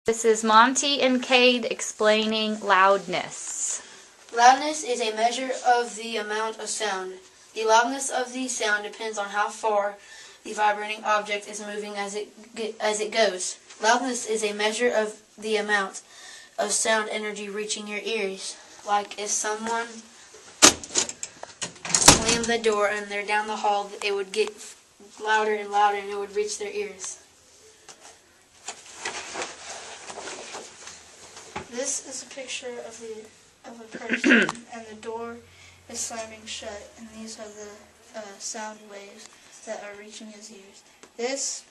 This is Monty and Cade explaining loudness. Loudness is a measure of the amount of sound. The loudness of the sound depends on how far the vibrating object is moving as it goes. Loudness is a measure of the amount of sound energy reaching your ears. Like if someone slammed the door and they're down the hall, it would get louder and louder and it would reach their ears. This is a picture of a person, and the door is slamming shut, and these are the sound waves that are reaching his ears. This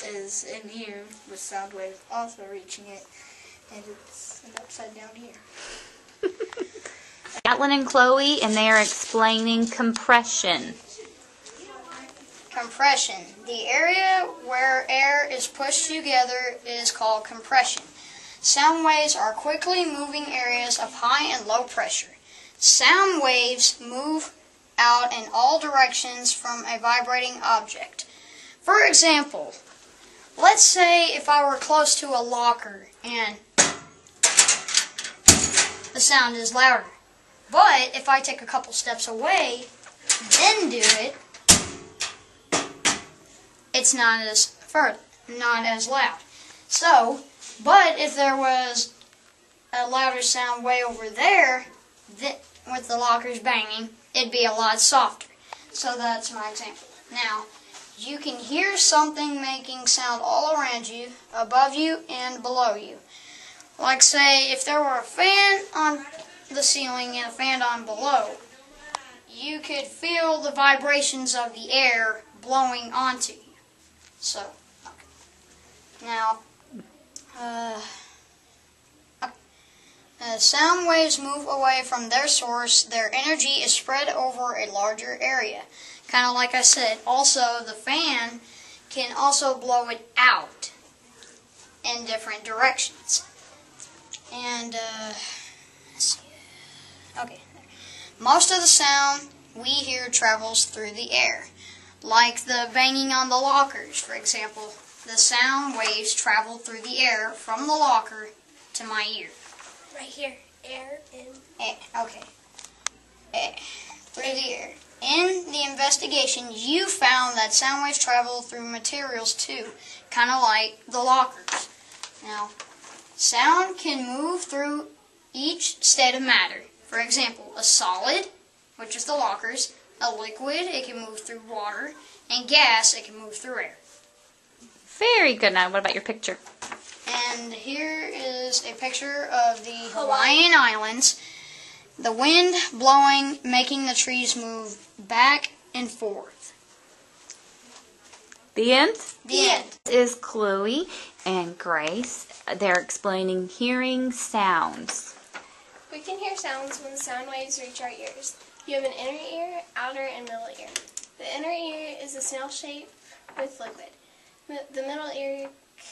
is an ear with sound waves also reaching it, and it's an upside down ear. Gatlin and Chloe, and they are explaining compression. Compression. The area where air is pushed together is called compression. Sound waves are quickly moving areas of high and low pressure. Sound waves move out in all directions from a vibrating object. For example, let's say if I were close to a locker and the sound is louder. But if I take a couple steps away, then do it, it's not as loud. So, but if there was a louder sound way over there, with the lockers banging, it'd be a lot softer. So that's my example. Now, you can hear something making sound all around you, above you, and below you. Like say, if there were a fan on the ceiling and a fan on below, you could feel the vibrations of the air blowing onto you. So, okay. Now, sound waves move away from their source. Their energy is spread over a larger area. Kind of like I said. Also, the fan can also blow it out in different directions. And, let's see. Okay. Most of the sound we hear travels through the air. Like the banging on the lockers, for example. The sound waves travel through the air from the locker to my ear. Right here, air in. Okay. Through the air. In the investigation, you found that sound waves travel through materials too, kind of like the lockers. Now, sound can move through each state of matter. For example, a solid, which is the lockers, a liquid, it can move through water, and gas, it can move through air. Very good. Now, what about your picture? And here is a picture of the Hawaiian Islands. The wind blowing, making the trees move back and forth. The end? The end. This is Chloe and Grace. They're explaining hearing sounds. We can hear sounds when the sound waves reach our ears. You have an inner ear, outer, and middle ear. The inner ear is a snail shape with liquid. The middle ear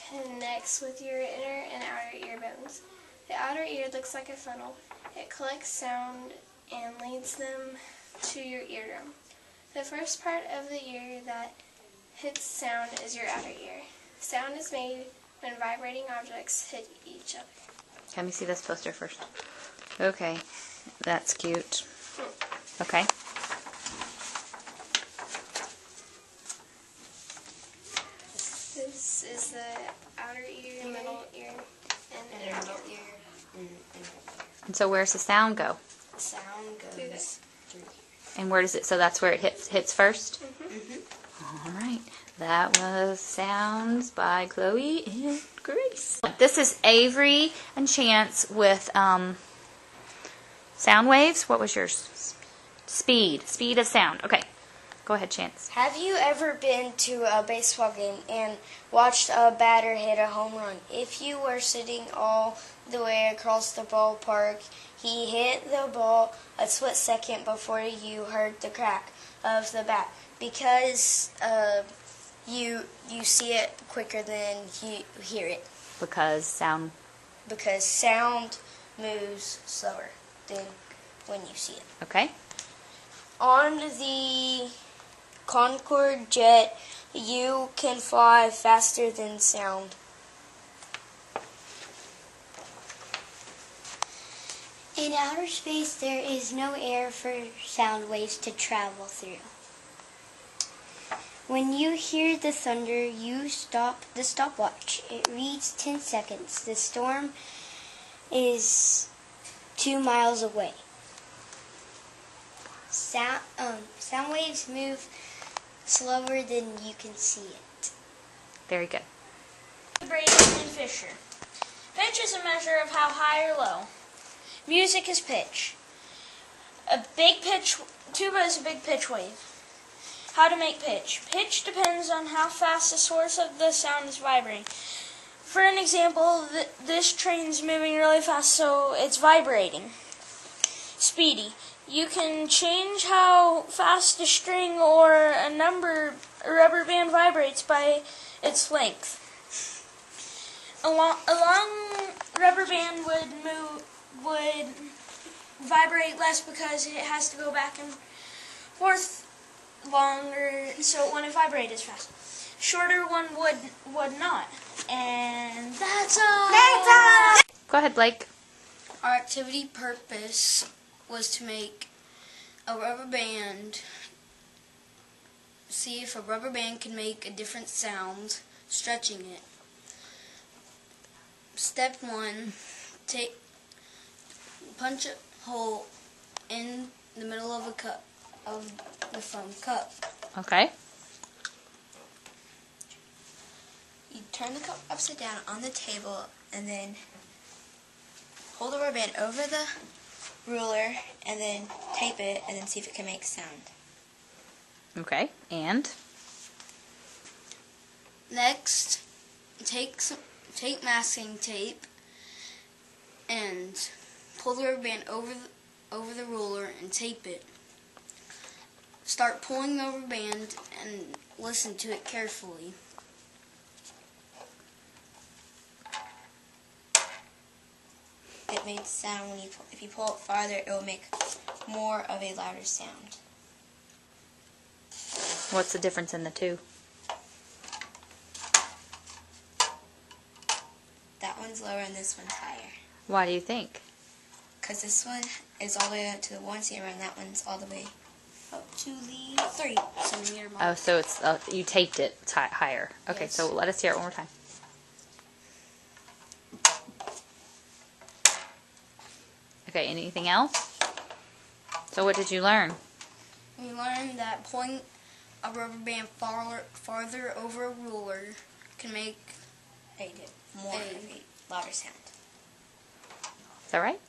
connects with your inner and outer ear bones. The outer ear looks like a funnel. It collects sound and leads them to your eardrum. The first part of the ear that hits sound is your outer ear. Sound is made when vibrating objects hit each other. Let me see this poster first. Okay, that's cute. Okay. This is the outer ear, the middle ear, and the inner ear. And so where's the sound go? The sound goes through here. And where does it, so that's where it hits first? Mm-hmm. All right. That was Sounds by Chloe and Grace. This is Avery and Chance with sound waves. What was yours? Speed of sound. Okay. Go ahead, Chance. Have you ever been to a baseball game and watched a batter hit a home run? If you were sitting all the way across the ballpark, he hit the ball a split second before you heard the crack of the bat. Because you see it quicker than you hear it. Because sound moves slower than when you see it. Okay. On the Concorde jet, you can fly faster than sound. In outer space, there is no air for sound waves to travel through. When you hear the thunder, you stop the stopwatch. It reads 10 seconds. The storm is 2 miles away. Sound waves move slower than you can see it. Very good. Braden and Fisher. Pitch is a measure of how high or low. Music is pitch. Tuba is a big pitch wave. How to make pitch. Pitch depends on how fast the source of the sound is vibrating. For an example, this train's moving really fast, so it's vibrating. Speedy. You can change how fast a string or a rubber band vibrates by its length. A long rubber band would vibrate less because it has to go back and forth longer, so it wouldn't vibrate as fast. Shorter one would not. And that's all. Go ahead, Blake. Our activity purpose was to make a rubber band, see if a rubber band can make a different sound, stretching it. Step 1, punch a hole in the middle of the foam cup. Okay. You turn the cup upside down on the table and then hold the rubber band over the ruler and then tape it and then see if it can make sound. Okay. And? Next, take masking tape and pull the rubber band over the ruler and tape it. Start pulling the rubber band and listen to it carefully. It made sound when if you pull it farther, it will make more of a louder sound. What's the difference in the two? That one's lower and this one's higher. Why do you think? Because this one is all the way up to the 1 centimeter and that one's all the way up to the 3 centimeter mark. Oh, so it's you taped it higher. Okay, Yes. so let us hear it one more time. Okay, anything else? So what did you learn? We learned that pulling a rubber band farther over a ruler can make More of a louder sound. Is that right?